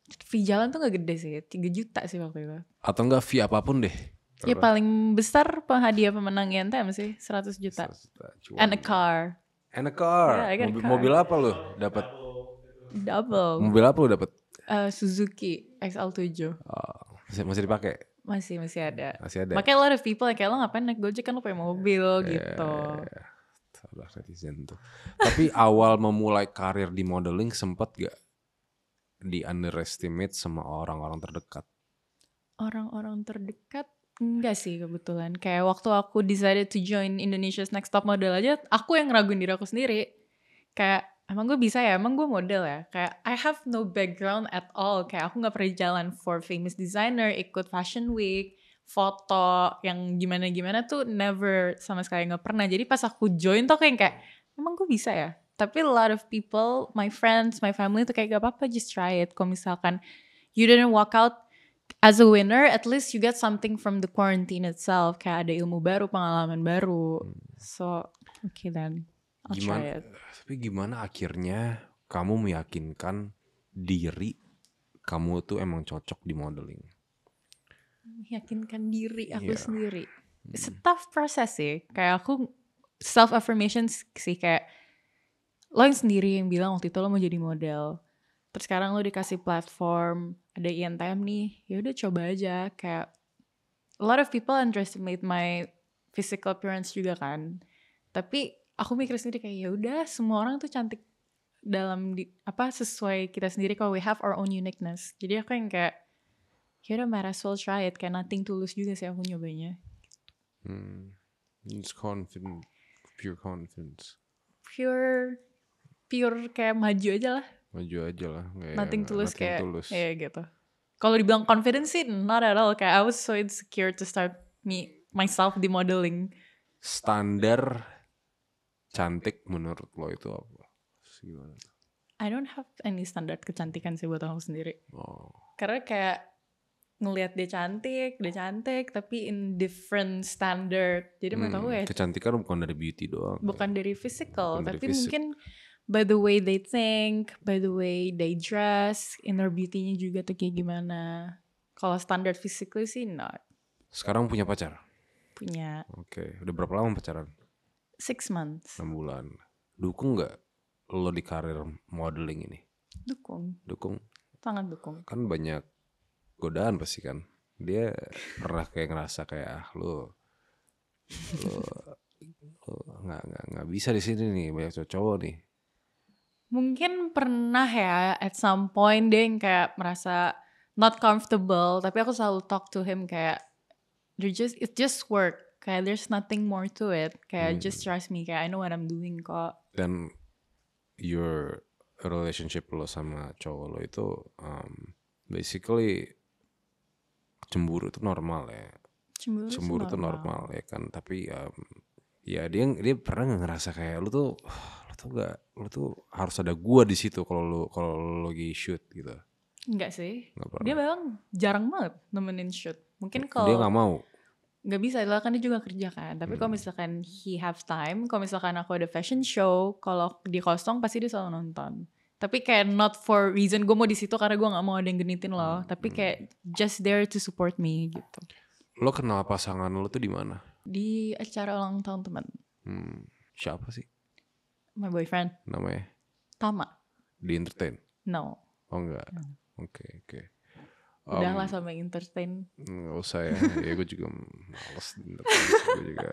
[SPEAKER 2] Fee jalan tuh gak gede sih, 3 juta sih waktu itu.
[SPEAKER 1] Atau enggak fee apapun deh?
[SPEAKER 2] Ya paling besar hadiah pemenang INTM sih, 100 juta. And a car. Yeah,
[SPEAKER 1] Mobil apa lo dapat?
[SPEAKER 2] Double.
[SPEAKER 1] Mobil apa lo dapat?
[SPEAKER 2] Suzuki XL7.
[SPEAKER 1] Masih dipakai?
[SPEAKER 2] Masih ada. Makanya a lot of people kayak lo ngapain naik Gojek, kan lo punya mobil gitu.
[SPEAKER 1] Salah netizen tuh. Tapi awal memulai karir di modeling sempat gak di underestimate sama orang-orang terdekat?
[SPEAKER 2] Orang-orang terdekat enggak sih kebetulan. Kayak waktu aku decided to join Indonesia's Next Top Model aja, aku yang ngeraguin diri aku sendiri. Kayak emang gue bisa ya? Emang gue model ya? Kayak I have no background at all. Kayak aku gak pernah jalan for famous designer, ikut fashion week, foto yang gimana-gimana tuh never, sama sekali gak pernah. Jadi pas aku join tuh kayak emang gue bisa ya? Tapi a lot of people, my friends, my family tuh kayak gak apa-apa, just try it. Kalau misalkan you didn't walk out as a winner, at least you get something from the quarantine itself. Kayak ada ilmu baru, pengalaman baru. So, okay then, I'll try it.
[SPEAKER 1] Tapi gimana akhirnya kamu meyakinkan diri kamu tuh emang cocok di modeling?
[SPEAKER 2] Meyakinkan diri aku sendiri. It's a tough process sih. Kayak aku self-affirmation sih, kayak lo yang sendiri yang bilang waktu itu lo mau jadi model. Terus sekarang lo dikasih platform, ada INTM nih, ya udah coba aja. Kayak a lot of people underestimate my physical appearance juga kan. Tapi aku mikir sendiri kayak ya udah, semua orang tuh cantik dalam sesuai kita sendiri, kalau we have our own uniqueness. Jadi aku yang kayak ya udah, might as well try it. Kayak nothing to lose juga sih aku nyobanya.
[SPEAKER 1] It's confident, pure confidence.
[SPEAKER 2] Pure kayak maju aja lah.
[SPEAKER 1] Kayak
[SPEAKER 2] nothing to lose, kayak ya gitu. Kalau dibilang confidence sih not at all. Kayak I was so insecure to start myself di modeling.
[SPEAKER 1] Standar cantik menurut lo itu apa? Gimana?
[SPEAKER 2] I don't have any standard kecantikan sih buat aku sendiri. Karena kayak ngelihat dia cantik, tapi in different standard. Jadi menurut aku ya
[SPEAKER 1] kecantikan bukan dari beauty doang.
[SPEAKER 2] Bukan dari physical, tapi mungkin by the way they think, by the way they dress, inner beauty-nya juga tuh kayak gimana. Kalau standard physically sih not.
[SPEAKER 1] Sekarang punya pacar?
[SPEAKER 2] Punya.
[SPEAKER 1] Oke, udah berapa lama pacaran?
[SPEAKER 2] 6 months.
[SPEAKER 1] 6 bulan. Dukung gak lo di karir modeling ini?
[SPEAKER 2] Dukung.
[SPEAKER 1] Dukung?
[SPEAKER 2] Sangat dukung.
[SPEAKER 1] Kan banyak godaan pasti kan? Dia pernah kayak ngerasa kayak lu nggak bisa di sini nih, banyak cowok nih.
[SPEAKER 2] Mungkin pernah ya at some point dia yang kayak merasa not comfortable, tapi aku selalu talk to him kayak it just work, kayak there's nothing more to it, kayak just trust me, kayak I know what I'm doing kok.
[SPEAKER 1] Dan your relationship lo sama cowok lo itu basically cemburu itu normal ya. Cemburu itu normal ya kan, tapi ya dia pernah nggak ngerasa kayak lu tuh harus ada gua di situ kalau lu lagi shoot gitu.
[SPEAKER 2] Enggak sih, dia memang jarang banget nemenin shoot. Mungkin kalau
[SPEAKER 1] dia nggak mau,
[SPEAKER 2] nggak bisa lah, kan dia juga kerja kan. Tapi kalau misalkan he have time, kalau misalkan aku ada fashion show, kalau di kosong pasti dia selalu nonton. Tapi kayak not for reason gue mau di situ karena gue nggak mau ada yang genitin loh. Tapi kayak just there to support me gitu.
[SPEAKER 1] Lo kenal pasangan lo tuh di mana?
[SPEAKER 2] Di acara ulang tahun teman.
[SPEAKER 1] Siapa sih?
[SPEAKER 2] My boyfriend.
[SPEAKER 1] Namanya?
[SPEAKER 2] Tama.
[SPEAKER 1] Di entertain?
[SPEAKER 2] No.
[SPEAKER 1] Oh enggak. Oke.
[SPEAKER 2] Udahlah sama entertain.
[SPEAKER 1] Nggak usah ya. Ya gue juga males di entertain. Gue juga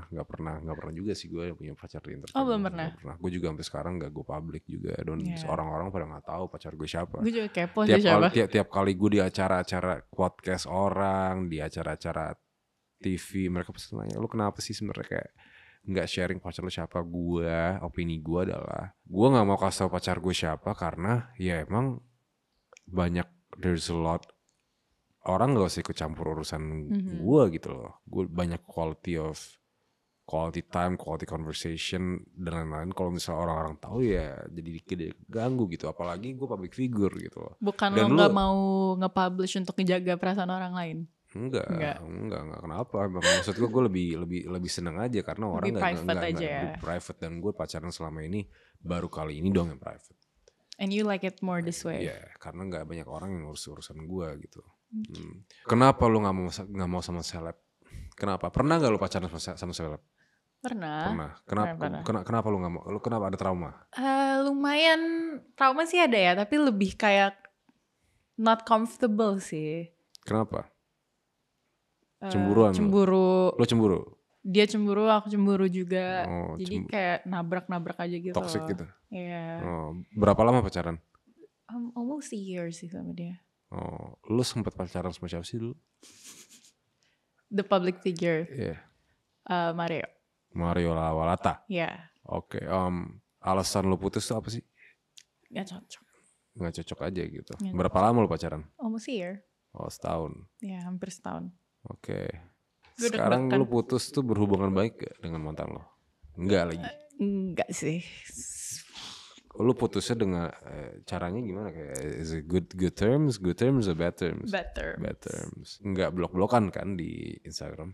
[SPEAKER 1] nggak pernah juga sih gue punya pacar di entertain.
[SPEAKER 2] Oh belum pernah.
[SPEAKER 1] Gue juga sampai sekarang nggak gue public juga. Dan orang-orang pada nggak tahu pacar gue siapa.
[SPEAKER 2] Gue juga kepo sih siapa.
[SPEAKER 1] Tiap kali gue di acara-acara podcast orang, di acara-acara TV, mereka pasti nanya, lu kenapa sih sebenarnya kayak nggak sharing pacar lu siapa? Opini gue adalah gue nggak mau kasih tau pacar gue siapa karena ya emang banyak, there's a lot orang nggak usah ikut campur urusan gue gitu loh. Gue banyak quality time, quality conversation dan lain-lain. Kalau misalnya orang-orang tahu ya jadi ganggu gitu. Apalagi gue public figure gitu loh.
[SPEAKER 2] Bukan dan lo nggak mau nge-publish untuk ngejaga perasaan orang lain?
[SPEAKER 1] Enggak kenapa. Maksud gue lebih seneng aja karena orang nggak private, dan gue pacaran selama ini baru kali ini dong yang private.
[SPEAKER 2] And you like it more this way?
[SPEAKER 1] Iya, karena nggak banyak orang yang ngurus urusan gue gitu. Kenapa lu nggak mau sama seleb? Kenapa? Pernah nggak lu pacaran sama seleb? Pernah. Kenapa lu nggak mau? Lu kenapa ada trauma?
[SPEAKER 2] Lumayan trauma sih ada ya, tapi lebih kayak not comfortable sih.
[SPEAKER 1] Kenapa? Cemburu. Lu cemburu?
[SPEAKER 2] Dia cemburu, aku cemburu juga. Jadi kayak nabrak aja gitu.
[SPEAKER 1] Toxic gitu?
[SPEAKER 2] Iya.
[SPEAKER 1] Berapa lama pacaran?
[SPEAKER 2] Almost a year sih sama dia.
[SPEAKER 1] Lu sempat pacaran sama siapa sih dulu?
[SPEAKER 2] The public figure.
[SPEAKER 1] Iya.
[SPEAKER 2] Mario
[SPEAKER 1] Lawalata?
[SPEAKER 2] Iya.
[SPEAKER 1] Oke. Alasan lu putus tuh apa sih?
[SPEAKER 2] Gak cocok.
[SPEAKER 1] Gak cocok aja gitu. Berapa lama lu pacaran?
[SPEAKER 2] Almost a year.
[SPEAKER 1] Setahun?
[SPEAKER 2] Iya, hampir setahun.
[SPEAKER 1] Oke. Sekarang lu putus tuh berhubungan baik gak dengan mantan lo? Enggak lagi?
[SPEAKER 2] Enggak sih.
[SPEAKER 1] Lu putusnya dengan caranya gimana? Kayak is it good terms or bad terms?
[SPEAKER 2] Bad terms.
[SPEAKER 1] Enggak blok-blokan kan di Instagram?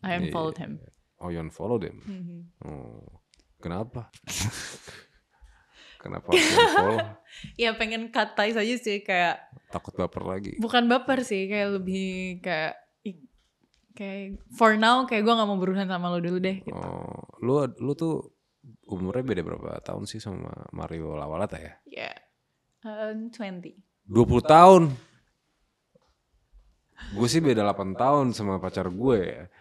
[SPEAKER 2] I unfollowed him.
[SPEAKER 1] Oh, you unfollowed him? Kenapa? Kenapa unfollow?
[SPEAKER 2] Ya pengen cut ties aja sih, kayak
[SPEAKER 1] takut baper lagi.
[SPEAKER 2] Bukan baper sih, kayak lebih kayak for now kayak gue gak mau berurusan sama lo dulu deh gitu.
[SPEAKER 1] Lu tuh umurnya beda berapa tahun sih sama Mario Lawalata ya?
[SPEAKER 2] Iya. 20
[SPEAKER 1] tahun. Gue sih beda 8 tahun sama pacar gue ya.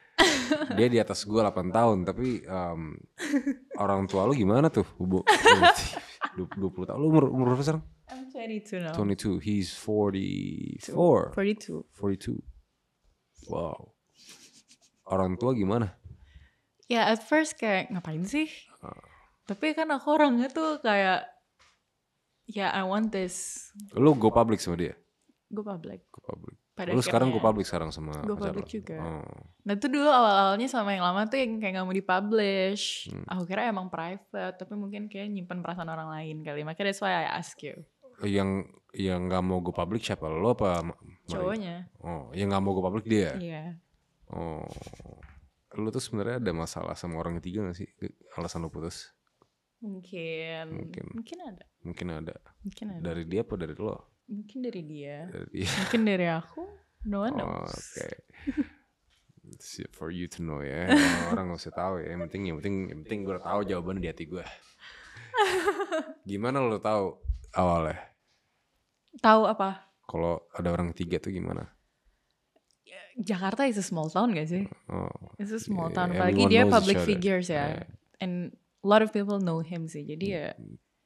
[SPEAKER 1] Dia di atas gue 8 tahun. Tapi orang tua lu gimana tuh? 20 tahun. Lu umur berapa sekarang?
[SPEAKER 2] I'm 22 now.
[SPEAKER 1] 22. He's 44. 42. Wow. Orang tua gimana?
[SPEAKER 2] Ya at first kayak ngapain sih? Tapi kan aku orangnya tuh kayak I want this.
[SPEAKER 1] Lu go public sama dia?
[SPEAKER 2] Go public.
[SPEAKER 1] Lu sekarang go public sekarang sama
[SPEAKER 2] go
[SPEAKER 1] pacar
[SPEAKER 2] public juga. Nah itu dulu awal-awalnya sama yang lama tuh yang kayak gak mau dipublish. Aku kira emang private, tapi mungkin kayak nyimpen perasaan orang lain kali. Makanya that's why I ask you.
[SPEAKER 1] Yang gak mau go public siapa? Lo apa?
[SPEAKER 2] Cowoknya.
[SPEAKER 1] Yang gak mau go public dia?
[SPEAKER 2] Iya.
[SPEAKER 1] Lu tuh sebenarnya ada masalah sama orang ketiga gak sih? Alasan lu putus?
[SPEAKER 2] Mungkin ada.
[SPEAKER 1] Mungkin ada. Dari dia apa dari lo?
[SPEAKER 2] Mungkin dari dia. Mungkin dari aku. No one knows.
[SPEAKER 1] Okay. For you to know ya. Orang gak usah tahu ya. Yang penting gue udah tahu jawabannya di hati gue. Gimana lo tahu awalnya?
[SPEAKER 2] Tahu apa?
[SPEAKER 1] Kalau ada orang ketiga tuh gimana?
[SPEAKER 2] Jakarta is a small town gak sih? It's a small town. Apalagi
[SPEAKER 1] Everyone
[SPEAKER 2] dia
[SPEAKER 1] knows
[SPEAKER 2] public
[SPEAKER 1] each other.
[SPEAKER 2] figures ya. And a lot of people know him sih. Jadi ya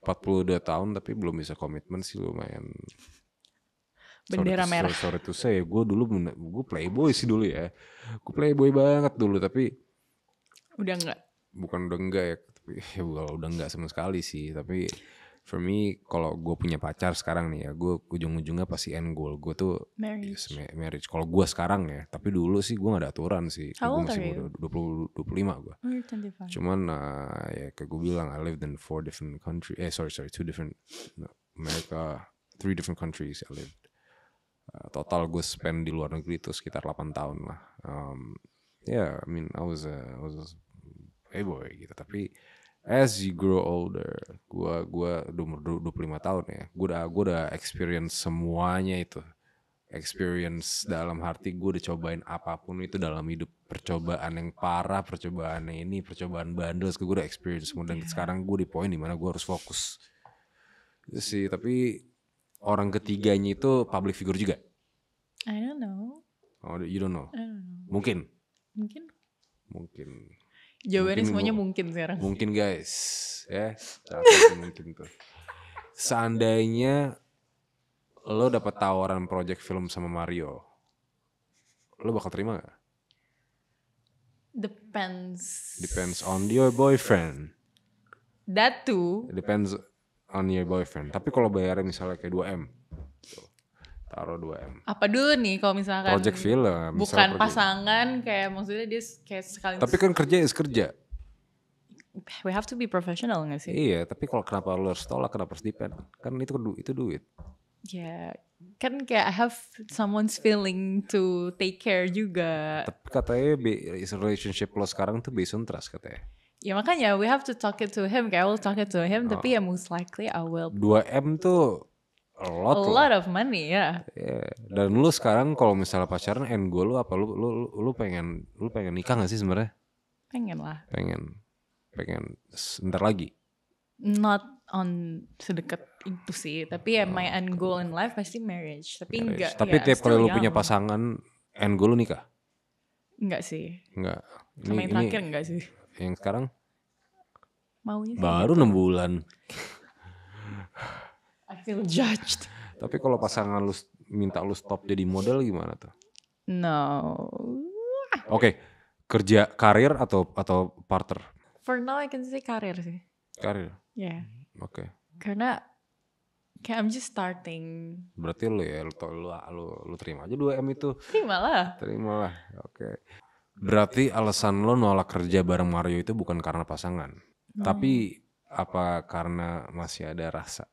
[SPEAKER 1] 42 tahun tapi belum bisa komitmen sih lumayan.
[SPEAKER 2] bendera merah.
[SPEAKER 1] Sorry to say, gue playboy sih dulu ya. Gue playboy banget dulu tapi
[SPEAKER 2] Udah enggak?
[SPEAKER 1] Bukan udah enggak ya, tapi ya udah enggak sama sekali sih. Tapi for me kalau gue punya pacar sekarang nih ya, gue ujung-ujungnya pasti end goal gue tuh marriage. Kalau gue sekarang ya, tapi dulu sih gue gak ada aturan sih.
[SPEAKER 2] How
[SPEAKER 1] Gue
[SPEAKER 2] old are
[SPEAKER 1] masih
[SPEAKER 2] you?
[SPEAKER 1] 25 gue.
[SPEAKER 2] Oh, you're 25.
[SPEAKER 1] Cuman ya kayak gue bilang, I lived in 4 different countries. Two different America, 3 different countries I lived. Total gue spend di luar negeri itu sekitar 8 tahun lah. Yeah, I mean I was a playboy gitu. Tapi as you grow older, gue umur 25 tahun ya. Gue udah experience semuanya itu. Experience dalam arti gue udah cobain apapun itu dalam hidup. Percobaan yang parah, percobaan yang ini, percobaan bandel. Gue udah experience semua. Dan sekarang gue di poin dimana gue harus fokus. Itu sih, tapi orang ketiganya itu public figure juga.
[SPEAKER 2] I don't know.
[SPEAKER 1] Oh, you don't know?
[SPEAKER 2] I don't know.
[SPEAKER 1] Mungkin.
[SPEAKER 2] Jawabannya semuanya mungkin sekarang.
[SPEAKER 1] Mungkin guys, ya. Mungkin tuh. Seandainya lo dapat tawaran project film sama Mario, lo bakal terima gak? Depends on your boyfriend.
[SPEAKER 2] That too.
[SPEAKER 1] Depends on your boyfriend. Tapi kalau bayarnya misalnya kayak 2M, taruh 2M.
[SPEAKER 2] Apa dulu nih kalau misalkan
[SPEAKER 1] project film,
[SPEAKER 2] bukan pasangan, kayak maksudnya dia kayak sekali.
[SPEAKER 1] Tapi kan kerja.
[SPEAKER 2] We have to be professional gak sih?
[SPEAKER 1] Iya, tapi kalau kenapa lo harus tolak, kenapa harus depend? Kan itu duit.
[SPEAKER 2] Ya, kan kayak I have someone's feeling to take care juga.
[SPEAKER 1] Tapi katanya relationship lo sekarang tuh based on trust katanya.
[SPEAKER 2] Ya makanya we have to talk it to him. Kayak I will talk it to him, tapi ya most likely I will.
[SPEAKER 1] 2M tuh a lot
[SPEAKER 2] of money ya.
[SPEAKER 1] Yeah. Dan lu sekarang kalau misalnya pacaran end goal lu apa? Lu pengen nikah gak sih sebenarnya?
[SPEAKER 2] Pengen lah.
[SPEAKER 1] Pengen sebentar lagi.
[SPEAKER 2] Not on sedekat itu sih, tapi ya my end goal in life pasti marriage. Tapi enggak.
[SPEAKER 1] Tapi tiap kali lu punya pasangan end goal lu nikah?
[SPEAKER 2] Enggak sih.
[SPEAKER 1] Enggak.
[SPEAKER 2] Sama yang terakhir enggak sih.
[SPEAKER 1] Yang sekarang?
[SPEAKER 2] Maunya
[SPEAKER 1] baru 6 bulan.
[SPEAKER 2] I feel judged.
[SPEAKER 1] Tapi kalau pasangan lu minta lu stop jadi model gimana tuh?
[SPEAKER 2] No.
[SPEAKER 1] Oke. Kerja karir atau partner?
[SPEAKER 2] For now I can say karir sih.
[SPEAKER 1] Karir?
[SPEAKER 2] Yeah.
[SPEAKER 1] Oke.
[SPEAKER 2] Karena kayak I'm just starting.
[SPEAKER 1] Berarti lu ya, lu terima aja 2M itu.
[SPEAKER 2] Terimalah.
[SPEAKER 1] Oke. Berarti alasan lo nolak kerja bareng Mario itu bukan karena pasangan. Tapi apa karena masih ada rasa?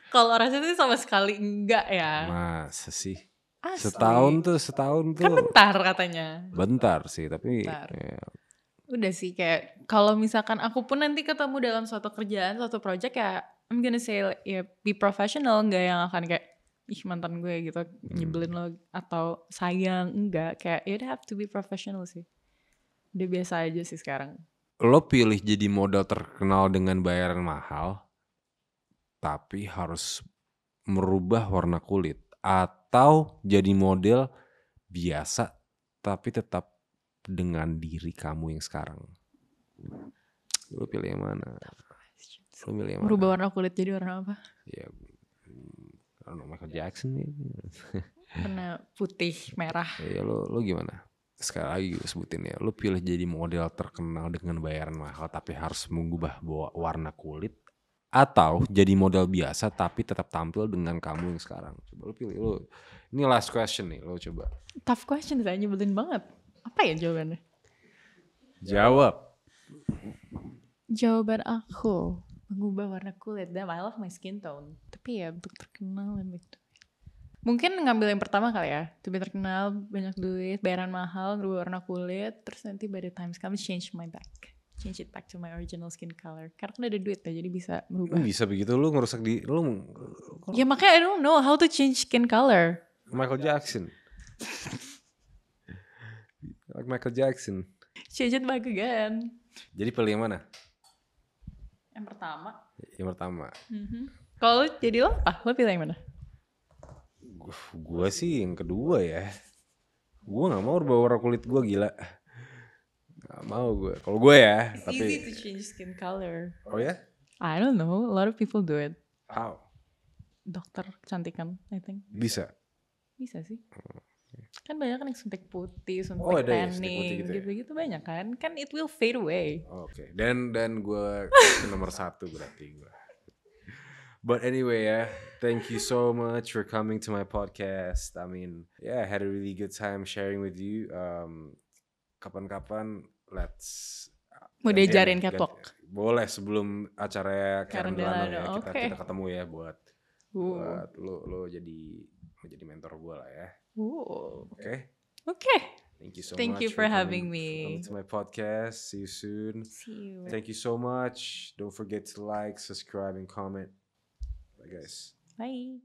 [SPEAKER 2] Kalau rasa itu sama sekali enggak ya.
[SPEAKER 1] Masa sih?
[SPEAKER 2] Asli.
[SPEAKER 1] Setahun tuh.
[SPEAKER 2] Kan bentar katanya.
[SPEAKER 1] Bentar sih, tapi
[SPEAKER 2] ya. Udah sih kayak kalau misalkan aku pun nanti ketemu dalam suatu kerjaan, suatu project ya I'm gonna say ya be professional, enggak yang akan kayak ih mantan gue gitu nyebelin lo atau sayang, enggak, kayak you have to be professional sih. Udah biasa aja sih sekarang.
[SPEAKER 1] Lo pilih jadi model terkenal dengan bayaran mahal tapi harus merubah warna kulit, atau jadi model biasa tapi tetap dengan diri kamu yang sekarang? Lo pilih yang mana?
[SPEAKER 2] Merubah warna kulit jadi warna apa?
[SPEAKER 1] Ya, Michael Jackson nih.
[SPEAKER 2] Warna putih, merah.
[SPEAKER 1] Ya lo gimana? Sekali lagi gue sebutin ya, lo pilih jadi model terkenal dengan bayaran mahal tapi harus mengubah warna kulit, atau jadi model biasa tapi tetap tampil dengan kamu yang sekarang? Coba lo pilih. Ini last question nih, lo coba.
[SPEAKER 2] Tough question, saya nyebelin banget. Apa ya jawabannya?
[SPEAKER 1] Jawab.
[SPEAKER 2] Jawaban aku mengubah warna kulit. Damn, I love my skin tone. Tapi ya untuk terkenal dan begitu. Mungkin ngambil yang pertama kali ya. To be terkenal, banyak duit, bayaran mahal, ngerubah warna kulit. Terus nanti by the time comes change it back to my original skin color. Karena kan ada duit ya, jadi bisa merubah.
[SPEAKER 1] Bisa begitu lu ngerusak
[SPEAKER 2] Ya makanya I don't know how to change skin color.
[SPEAKER 1] Michael Jackson. Like Michael Jackson.
[SPEAKER 2] Change it back again.
[SPEAKER 1] Jadi pilih yang mana?
[SPEAKER 2] Yang pertama. Kalau jadi lo apa? Lo pilih yang mana?
[SPEAKER 1] Gue sih yang kedua ya. Gue gak mau rubah warna kulit gue, gila. Gak mau gue. Kalau gue ya.
[SPEAKER 2] It's easy to change skin color.
[SPEAKER 1] Oh ya?
[SPEAKER 2] I don't know. A lot of people do it.
[SPEAKER 1] How?
[SPEAKER 2] Dokter kecantikan, I think.
[SPEAKER 1] Bisa
[SPEAKER 2] sih. Kan banyak kan yang suntik putih, suntik
[SPEAKER 1] tanning,
[SPEAKER 2] gitu-gitu banyak kan. Kan it will fade away.
[SPEAKER 1] Oke. Dan gue nomor 1 berarti gue. But anyway ya, thank you so much for coming to my podcast. I mean, yeah, I had a really good time sharing with you. Kapan-kapan let's
[SPEAKER 2] mau diajarin catwalk.
[SPEAKER 1] Boleh sebelum acara Karen Delano ya, kita ketemu ya buat lo jadi mentor gue lah ya. Oke. Thank you so much.
[SPEAKER 2] Thank you for having me.
[SPEAKER 1] Welcome to my podcast. See you soon.
[SPEAKER 2] See you.
[SPEAKER 1] Thank you so much. Don't forget to like, subscribe, and comment. Bye, guys.
[SPEAKER 2] Bye.